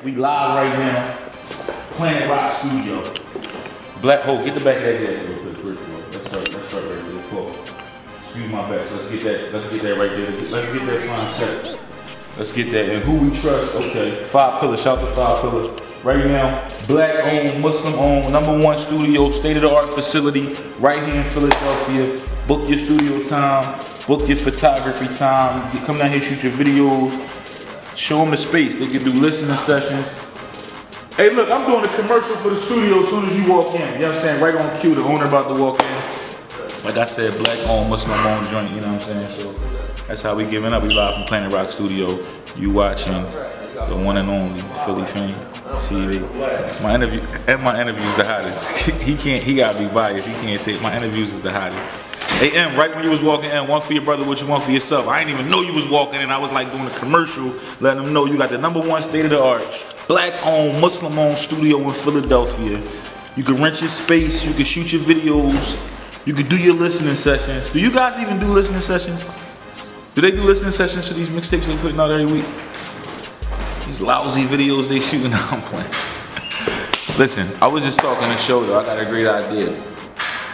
We live right now. Planet Rock Studio. Black Hole, get the back of that jacket real quick, Let's start right there. Cool. Excuse my back. Let's get that right there. Let's get that fine cut. Let's get that. And who we trust, okay. 5 Pillars, shout to 5 Pillars. Right now, black owned, Muslim owned, #1 studio, state-of-the-art facility, right here in Philadelphia. Book your studio time, book your photography time. You come down here, shoot your videos, show them the space. They can do listening sessions. Hey look, I'm doing a commercial for the studio as soon as you walk in. You know what I'm saying? Right on cue, the owner about to walk in. Like I said, black owned, Muslim owned joint, you know what I'm saying? So that's how we giving up. We live from Planet Rock Studio. You watching the one and only Philly Fame. See, my interview's the hottest. he gotta be biased. He can't say it. My interviews is the hottest. Hey M, right when you was walking in, one for your brother, what you want for yourself. I didn't even know you was walking in. I was like doing a commercial, letting them know you got the #1 state-of-the-art, black-owned, Muslim-owned studio in Philadelphia. You can rent your space, you can shoot your videos, you can do your listening sessions. Do you guys even do listening sessions? Do they do listening sessions for these mixtapes they putting out every week? These lousy videos they shooting, I'm playing. Listen, I was just talking to show though, I got a great idea.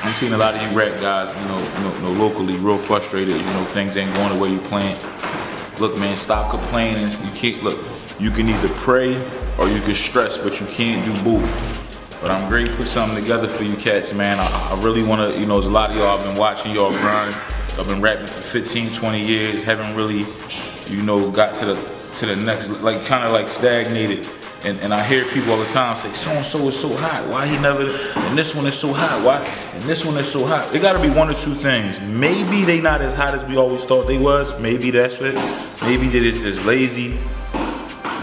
I'm seeing a lot of you rap guys, you know, locally, real frustrated. You know, things ain't going the way you planned. Look, man, stop complaining. You can't look. You can either pray or you can stress, but you can't do both. But I'm ready to put something together for you cats, man. I really want to. You know, there's a lot of y'all. I've been watching y'all grind. I've been rapping for 15, 20 years. Haven't really, you know, got to the next, like kind of like stagnated. And I hear people all the time say, so-and-so is so hot, why he never, and this one is so hot, why, and this one is so hot. It gotta be one or two things. Maybe they not as hot as we always thought they was. Maybe that's it. Maybe they just lazy.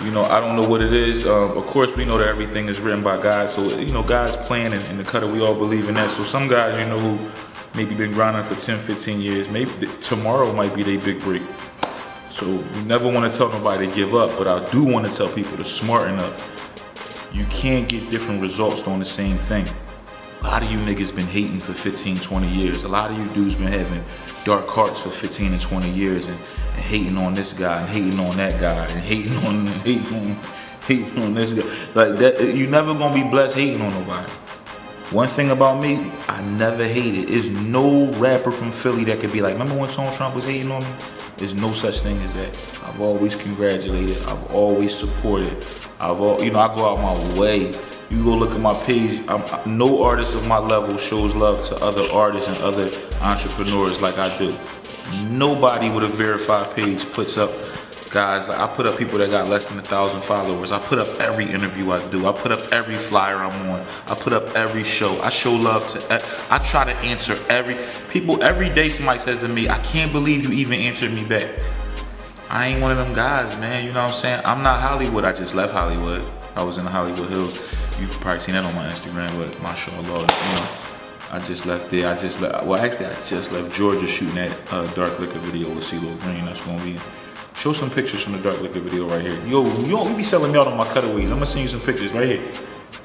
You know, I don't know what it is. Of course, we know that everything is written by God. So, you know, God's plan in the cutter, we all believe in that. So some guys, you know, who maybe been grinding for 10, 15 years, maybe tomorrow might be their big break. So you never want to tell nobody to give up, but I do want to tell people to smarten up. You can't get different results doing the same thing. A lot of you niggas been hating for 15, 20 years. A lot of you dudes been having dark hearts for 15 and 20 years and hating on this guy and hating on that guy and hating on this guy. Like that, you never gonna be blessed hating on nobody. One thing about me, I never hated. There's no rapper from Philly that could be like, remember when Tone Trump was hating on me? There's no such thing as that. I've always congratulated. I've always supported. I go out my way. You go look at my page. No artist of my level shows love to other artists and other entrepreneurs like I do. Nobody with a verified page puts up guys. Like I put up people that got less than 1,000 followers. I put up every interview I do. I put up every flyer I'm on. I put up every show. I show love to. I try to answer every day. Somebody says to me, "I can't believe you even answered me back." I ain't one of them guys, man. You know what I'm saying? I'm not Hollywood. I just left Hollywood. I was in the Hollywood Hills. You've probably seen that on my Instagram, but mashallah, you know, I just left there. Well, actually, I just left Georgia shooting that Dark Liquor video with Ceelo Green. That's gonna be. Show some pictures from the Dark Liquor video right here. Yo, you be selling me out on my cutaways. I'm gonna send you some pictures right here.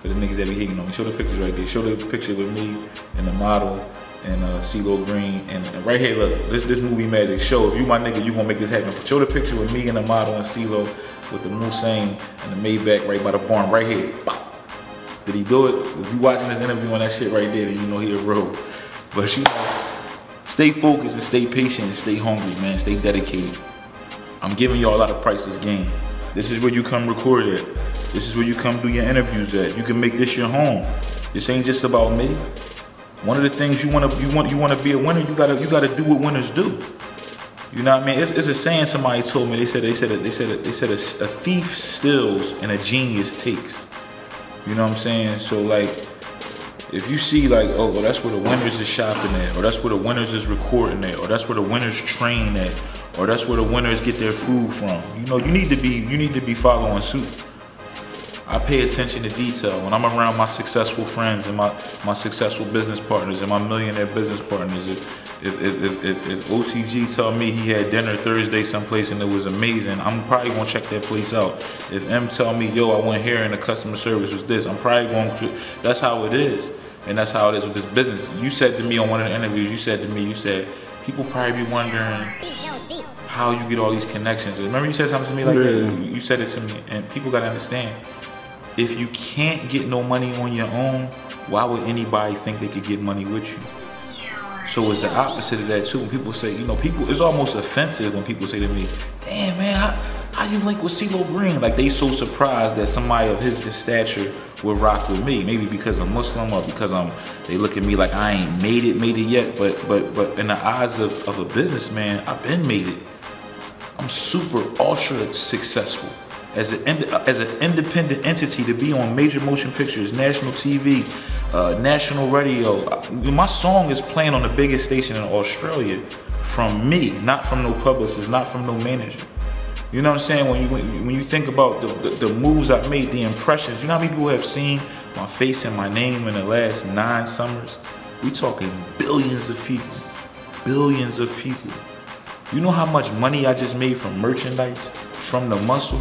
For the niggas that be hating on me. Show the pictures right there. Show the picture with me and the model and Ceelo Green. And right here, look, this movie magic show. If you my nigga, you gonna make this happen. Show the picture with me and the model and Ceelo with the Moussain and the Maybach right by the barn. Right here. Bop. Did he do it? If you watching this interview on that shit right there, then you know he a real. But you know, stay focused and stay patient and stay hungry, man. Stay dedicated. I'm giving y'all a lot of priceless game. This is where you come record at. This is where you come do your interviews at. You can make this your home. This ain't just about me. One of the things you want to be a winner. You gotta do what winners do. You know what I mean? It's a saying somebody told me. They said a thief steals and a genius takes. You know what I'm saying? So like, if you see like, oh, that's where the winners is shopping at, or that's where the winners is recording at, or that's where the winners train at, or that's where the winners get their food from. You know, you need to be following suit. I pay attention to detail. When I'm around my successful friends and my successful business partners and my millionaire business partners, if OTG tell me he had dinner Thursday someplace and it was amazing, I'm probably gonna check that place out. If M tell me, yo, I went here and the customer service was this, I'm probably going to, that's how it is. And that's how it is with this business. You said to me on one of the interviews, you said people probably be wondering how you get all these connections. Remember you said something to me like that? You said it to me, and people gotta understand, if you can't get no money on your own, why would anybody think they could get money with you? So it's the opposite of that too. When people say, you know, people, it's almost offensive when people say to me, damn man, how you link with Ceelo Green? Like they so surprised that somebody of his stature would rock with me. Maybe because I'm Muslim or because they look at me like I ain't made it yet. But in the eyes of a businessman, I've been made it. I'm super ultra successful. As an independent entity, to be on major motion pictures, national TV, national radio. My song is playing on the biggest station in Australia from me, not from no publicist, not from no manager. You know what I'm saying? When you think about the moves I've made, the impressions, you know how many people have seen my face and my name in the last 9 summers? We talking billions of people. Billions of people. You know how much money I just made from merchandise, from the muscle?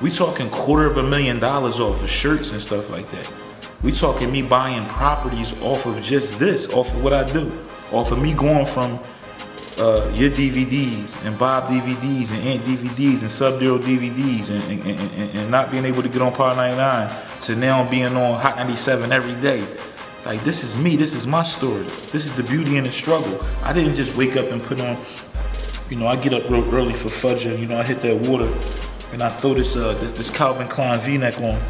We talking $250,000 off of shirts and stuff like that. We talking me buying properties off of just this, off of what I do. Off of me going from your DVDs and Bob DVDs and Ant DVDs and Sub-Zero DVDs and not being able to get on Power 99 to now being on Hot 97 every day. Like, this is me, this is my story. This is the beauty and the struggle. I didn't just wake up and put on, you know, I get up real early for fudging, you know, I hit that water and I throw this Calvin Klein V-neck on.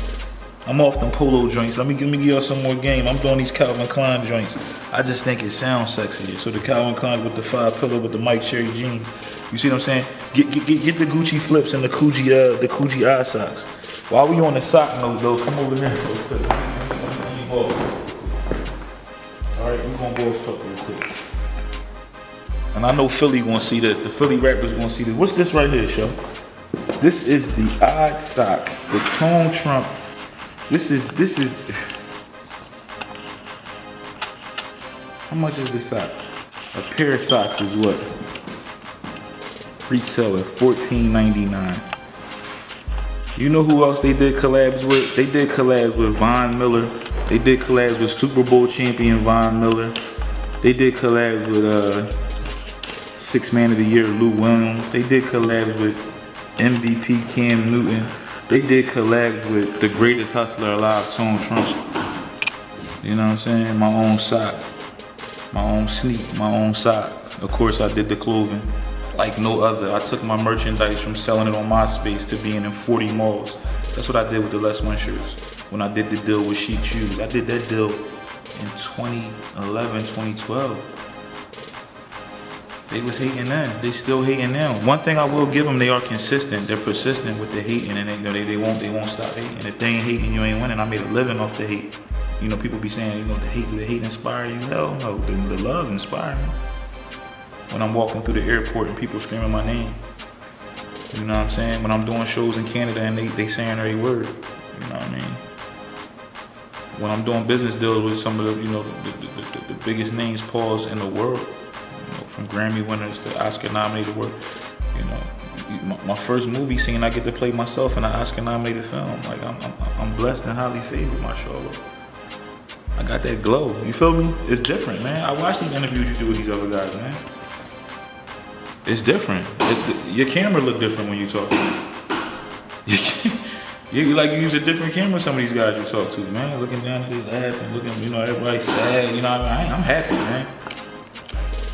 I'm off them polo joints. Let me give y'all some more game. I'm doing these Calvin Klein joints. I just think it sounds sexier. So the Calvin Klein with the 5 pillow with the Mike Cherry jeans. You see what I'm saying? Get the Gucci flips and the Coogee eye socks. While we on the sock note though, come over here real quick. Alright, we gonna boys talk real quick. And I know Philly gonna see this. The Philly rappers gonna see this. What's this right here, show? This is the odd sock, the Tone Trump. This is, how much is this sock? A pair of socks is what? Retail at $14.99. You know who else they did collabs with? They did collabs with Von Miller. They did collabs with Super Bowl champion Von Miller. They did collabs with 6th Man of the Year Lou Williams. They did collabs with MVP Cam Newton. They did collabs with the greatest hustler alive, Tone Trump. You know what I'm saying? My own sock, my own sneak, my own sock. Of course, I did the clothing like no other. I took my merchandise from selling it on MySpace to being in 40 malls. That's what I did with the Less One shirts. When I did the deal with Chic Shoes, I did that deal in 2011, 2012. They was hating then. They still hating now. One thing I will give them, they are consistent. They're persistent with the hating, and they won't stop hating. If they ain't hating, you ain't winning. I made a living off the hate. You know, people be saying, you know, do the hate inspire you? Hell no, the love inspire me. When I'm walking through the airport and people screaming my name. You know what I'm saying? When I'm doing shows in Canada and they saying every word. You know what I mean? When I'm doing business deals with some of the, you know, the biggest names, pause in the world. From Grammy winners to Oscar nominated work, you know, my first movie scene I get to play myself in an Oscar nominated film. Like I'm blessed and highly favored, mashallah. I got that glow. You feel me? It's different, man. I watch these interviews you do with these other guys, man. It's different. Your camera look different when you talk. You like you use a different camera. Some of these guys you talk to, man, looking down at their lap and looking, you know, everybody's sad. You know, I'm happy, man.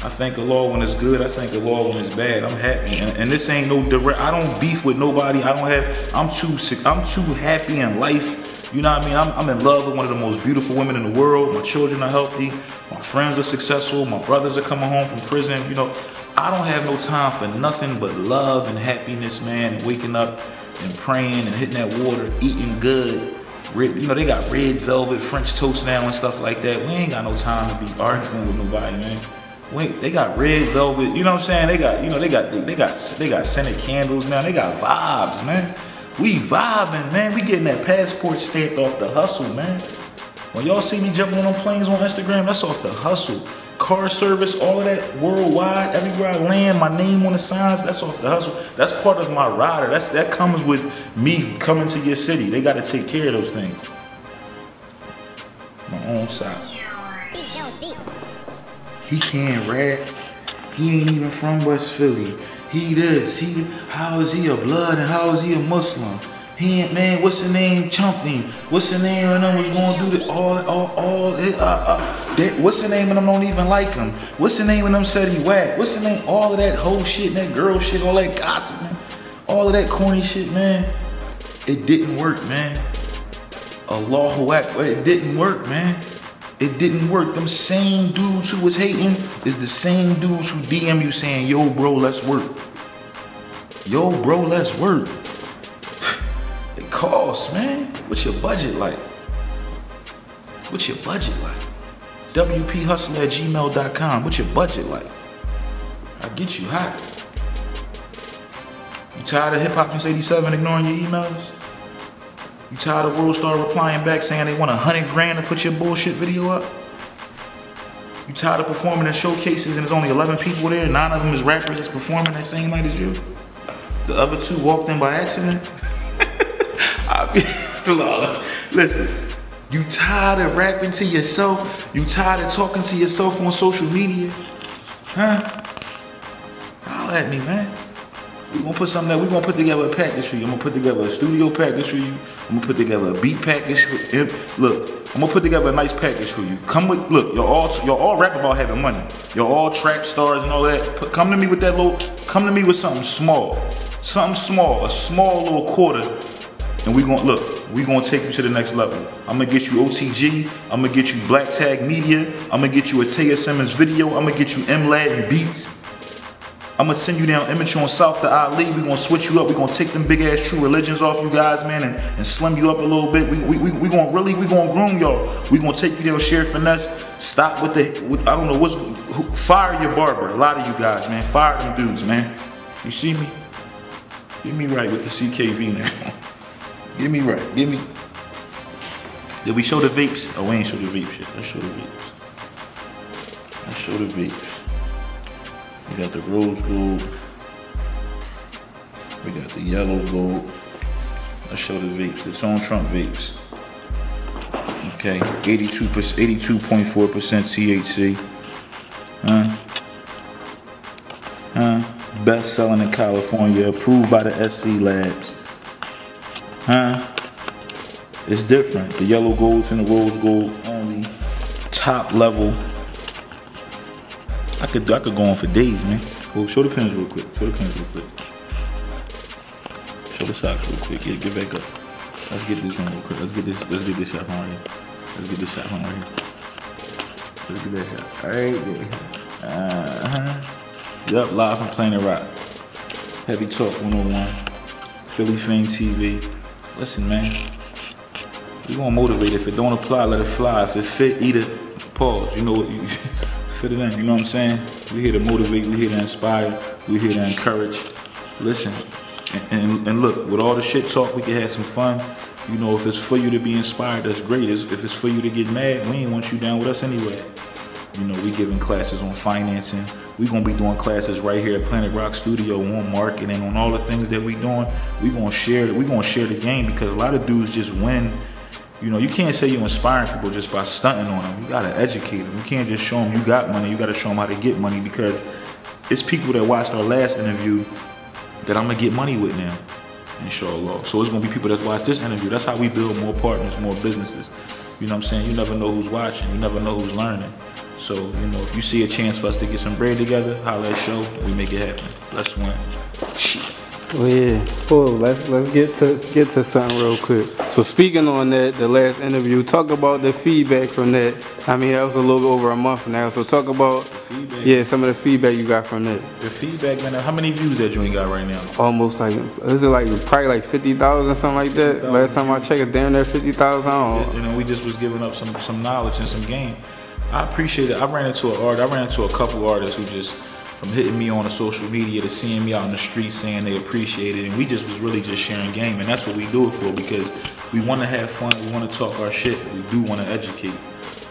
I thank Allah when it's good. I thank Allah when it's bad. I'm happy, and this ain't no direct. I don't beef with nobody. I'm too happy in life. You know what I mean? I'm in love with one of the most beautiful women in the world. My children are healthy. My friends are successful. My brothers are coming home from prison. You know, I don't have no time for nothing but love and happiness, man. And waking up and praying and hitting that water, eating good. You know, they got red velvet French toast now and stuff like that. We ain't got no time to be arguing with nobody, man. Wait, they got red velvet, you know what I'm saying? They got, you know, they got scented candles now. They got vibes, man. We vibing, man. We getting that passport stamped off the hustle, man. When y'all see me jumping on planes on Instagram, that's off the hustle. Car service, all of that worldwide, everywhere I land, my name on the signs, that's off the hustle. That's part of my rider. That comes with me coming to your city. They got to take care of those things. My own side. He can't rap. He ain't even from West Philly. He this, how is he a blood and how is he a Muslim? He ain't, man, what's the name, chumped him. What's the name of them was gonna do that, what's the name of them don't even like him. What's the name of them said he whack. What's the name, all of that whole shit, that girl shit, all that gossip, man. All of that corny shit, man. It didn't work, man. Allahu Akbar, it didn't work, man. It didn't work. Them same dudes who was hating is the same dudes who DM you saying, yo, bro, let's work. Yo, bro, let's work. It costs, man. What's your budget like? What's your budget like? WPHustler@gmail.com. What's your budget like? I get you hot. You tired of Hip Hop Since '87 ignoring your emails? You tired of World Star replying back saying they want 100 grand to put your bullshit video up? You tired of performing in showcases and there's only 11 people there, 9 of them is rappers that's performing that same night as you? The other 2 walked in by accident? Listen, you tired of rapping to yourself? You tired of talking to yourself on social media? Huh? Holler at me, man. We gonna put something that we gonna put together a package for you. I'm gonna put together a studio package for you. I'm gonna put together a beat package for you. Look, I'm gonna put together a nice package for you. Come with, look, y'all all rap about having money. Y'all all trap stars and all that. Come to me with that little, come to me with something small. Something small, a small little quarter. And we gonna, look, we gonna take you to the next level. I'm gonna get you OTG. I'm gonna get you Black Tag Media. I'm gonna get you a Taya Simmons video. I'm gonna get you M-Lad Beats. I'm gonna send you down Immature on South to Ali. We gonna switch you up. We gonna take them big ass True Religions off you guys, man, and slim you up a little bit. We gonna groom y'all. We gonna take you there with Share Finesse. Stop with I don't know fire your barber. A lot of you guys, man, fire them dudes, man. You see me? Get me right with the CKV now. Get me right. Get me. Did we show the vapes? Oh, we ain't show the vape shit. Let's show the vapes. Let's show the vapes. We got the rose gold. We got the yellow gold. Let's show the vapes, the Tone Trump vapes. Okay, 82.4% THC. Best selling in California, approved by the SC Labs. It's different. The yellow golds and the rose golds only. Top level. I could go on for days, man. Well, show the pins real quick. Show the pins real quick. Show the socks real quick. Yeah, get back up. Let's get this one real quick. Let's get this shot on right here. Let's get this shot on right here. Let's get that shot. Right there. Yup, live from Planet Rock. Heavy Talk 101. Philly Fame TV. Listen, man. We gonna motivate. If it don't apply, let it fly. If it fit, eat it. Pause. You know what you fit it in, you know what I'm saying? We here to motivate, we here to inspire, we here to encourage. Listen, and look, with all the shit talk, we can have some fun. You know, if it's for you to be inspired, that's great. If it's for you to get mad, we ain't want you down with us anyway. You know, we giving classes on financing. We gonna be doing classes right here at Planet Rock Studio on marketing, on all the things that we doing. We gonna share the game, because a lot of dudes just win. You know, you can't say you're inspiring people just by stunting on them. You gotta educate them. You can't just show them you got money. You gotta show them how to get money, because it's people that watched our last interview that I'm gonna get money with now, inshallah. So it's gonna be people that watch this interview. That's how we build more partners, more businesses. You know what I'm saying? You never know who's watching. You never know who's learning. So, you know, if you see a chance for us to get some bread together, holla at show, we make it happen. Let's win. Shit. Well, yeah, cool. Let's get to something real quick. So speaking on that, the last interview, talk about the feedback from that. I mean, that was a little over a month now. So talk about some of the feedback you got from that. The feedback, man. How many views that joint got right now? Almost like, is it like probably like 50,000 something like that? Last time I checked, damn near 50,000. You know, we just was giving up some knowledge and some game. I appreciate it. I ran into a couple artists who just, from hitting me on the social media to seeing me out in the street saying they appreciate it, and we just was really just sharing game, and that's what we do it for, because we want to have fun, we want to talk our shit, but we do want to educate.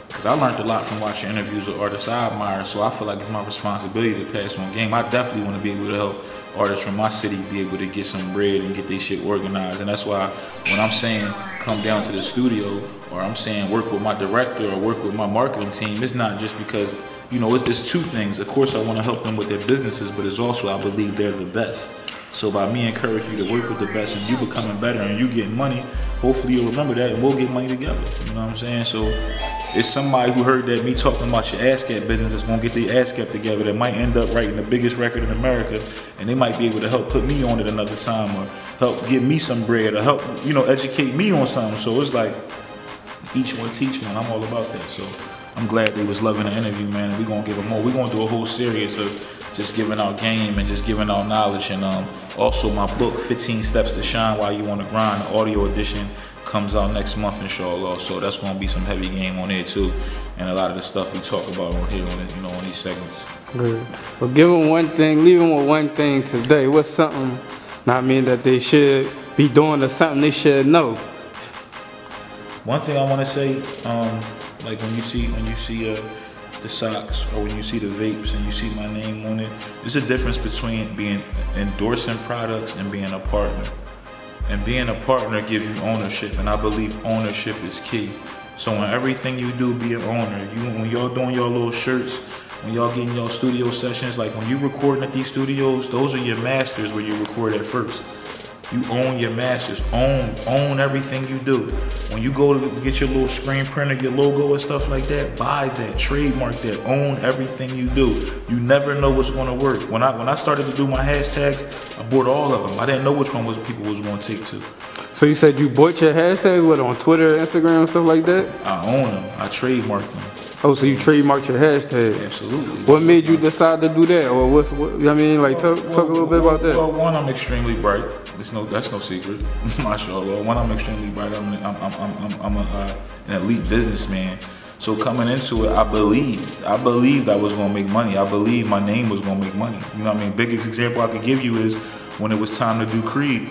Because I learned a lot from watching interviews with artists I admire, so I feel like it's my responsibility to pass on game. I definitely want to be able to help artists from my city be able to get some bread and get their shit organized, and that's why when I'm saying come down to the studio, or I'm saying work with my director or work with my marketing team, it's not just because you know, it's two things. Of course, I want to help them with their businesses, but it's also, I believe they're the best. So by me encouraging you to work with the best and you becoming better and you getting money, hopefully you'll remember that and we'll get money together. You know what I'm saying? So it's somebody who heard that me talking about your ASCAP business that's gonna get their ASCAP together that might end up writing the biggest record in America, and they might be able to help put me on it another time or help give me some bread or help, you know, educate me on something. So it's like each one teach one. I'm all about that. So I'm glad they was loving the interview, man, and we're gonna give them more. We're gonna do a whole series of just giving out game and just giving out knowledge. And also my book, 15 Steps to Shine While You on the Grind, the audio edition, comes out next month, inshallah. So that's gonna be some heavy game on there too. And a lot of the stuff we talk about on here, on it, you know, on these segments. Good. Well, give them one thing, leave them with one thing today. What's something, I mean, that they should be doing or something they should know? One thing I want to say, like when you see the socks or when you see the vapes and you see my name on it, there's a difference between being endorsing products and being a partner. And being a partner gives you ownership, and I believe ownership is key. So in everything you do, be an owner. When y'all doing your little shirts, when y'all getting your studio sessions, like when you recording at these studios, those are your masters where you record at first. You own your masters, own everything you do. When you go to get your little screen printer, your logo and stuff like that, buy that, trademark that, own everything you do. You never know what's gonna work. When I started to do my hashtags, I bought all of them. I didn't know which one people was gonna take to. So you said you bought your hashtags, what, on Twitter, Instagram, and stuff like that? I own them, I trademarked them. Oh, so you trademarked your hashtags? Absolutely. What made you decide to do that, or what? I mean, like talk a little bit about that. Well, one, I'm extremely bright. That's no secret. Mashallah. One, I'm extremely bright. I'm an elite businessman. So coming into it, I believed I was gonna make money. I believed my name was gonna make money. You know what I mean? Biggest example I could give you is when it was time to do Creed.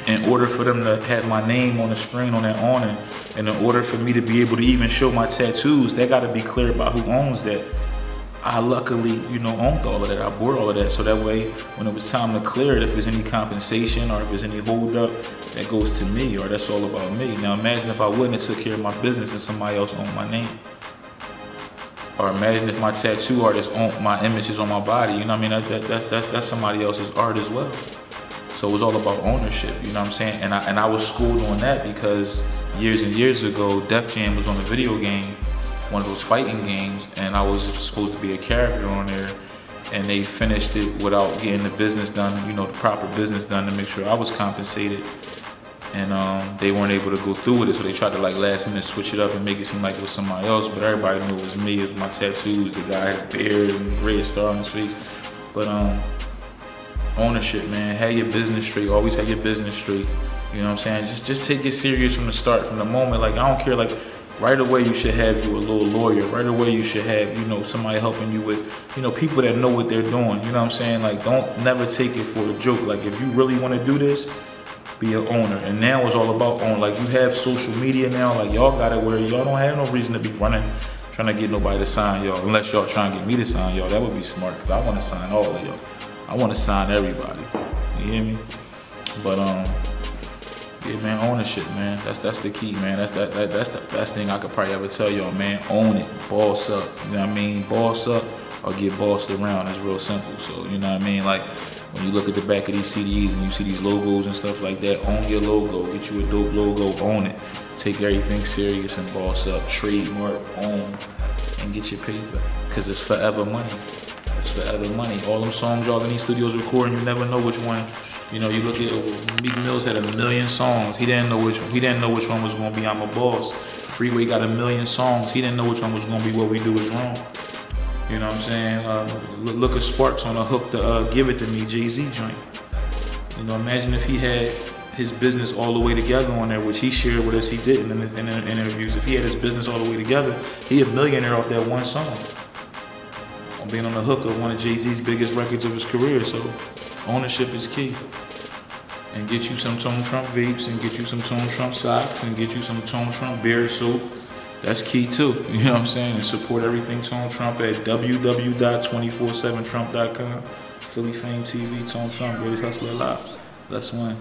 In order for them to have my name on the screen on that awning, and in order for me to be able to even show my tattoos, they got to be clear about who owns that. I luckily, you know, owned all of that. I bought all of that, so that way, when it was time to clear it, if there's any compensation or if there's any hold up, that goes to me, or that's all about me. Now imagine if I wouldn't have took care of my business and somebody else owned my name. Or imagine if my tattoo artist owned my images on my body. You know what I mean? That's somebody else's art as well. So it was all about ownership, you know what I'm saying? And I was schooled on that because years and years ago, Def Jam was on a video game, one of those fighting games, and I was supposed to be a character on there, and they finished it without getting the business done, you know, the proper business done to make sure I was compensated. And they weren't able to go through with it, so they tried to like last minute switch it up and make it seem like it was somebody else, but everybody knew it was me, it was my tattoos, the guy had a beard and a red star on his face. But ownership, man. Have your business straight. Always have your business straight. You know what I'm saying? Just take it serious from the start, from the moment. Like, I don't care. Like, right away you should have you a little lawyer. Right away you should have, you know, somebody helping you with, you know, people that know what they're doing. You know what I'm saying? Like, don't never take it for a joke. Like, if you really want to do this, be an owner. And now it's all about own. Like, you have social media now. Like, y'all got it where y'all don't have no reason to be running, trying to get nobody to sign y'all. Unless y'all trying to get me to sign y'all. That would be smart, because I want to sign all of y'all. I want to sign everybody. You hear me? But yeah, man, ownership, man. That's the key, man. That's the best thing I could probably ever tell y'all, man. Own it, boss up. You know what I mean? Boss up or get bossed around. It's real simple. So you know what I mean? Like when you look at the back of these CDs and you see these logos and stuff like that, own your logo. Get you a dope logo. Own it. Take everything serious and boss up. Trademark, own, and get your paper. Cause it's forever money. It's forever money. All them songs y'all in these studios recording, you never know which one. You know, you look at Meek Mill's had 1 million songs. He didn't know which one was gonna be I'm a Boss. Freeway got 1 million songs. He didn't know which one was gonna be What We Do Is Wrong. You know what I'm saying? Look at Sparks on a hook to Give It To Me, Jay-Z joint. You know, imagine if he had his business all the way together on there, which he shared with us, he didn't in interviews. If he had his business all the way together, he a millionaire off that one song. On being on the hook of one of Jay-Z's biggest records of his career. So ownership is key. And get you some Tone Trump vapes, and get you some Tone Trump socks, and get you some Tone Trump beard soap. That's key too. You know what I'm saying? And support everything Tone Trump at www.247trump.com. Philly Fame TV, Tone Trump, greatest hustler alive. Let's win.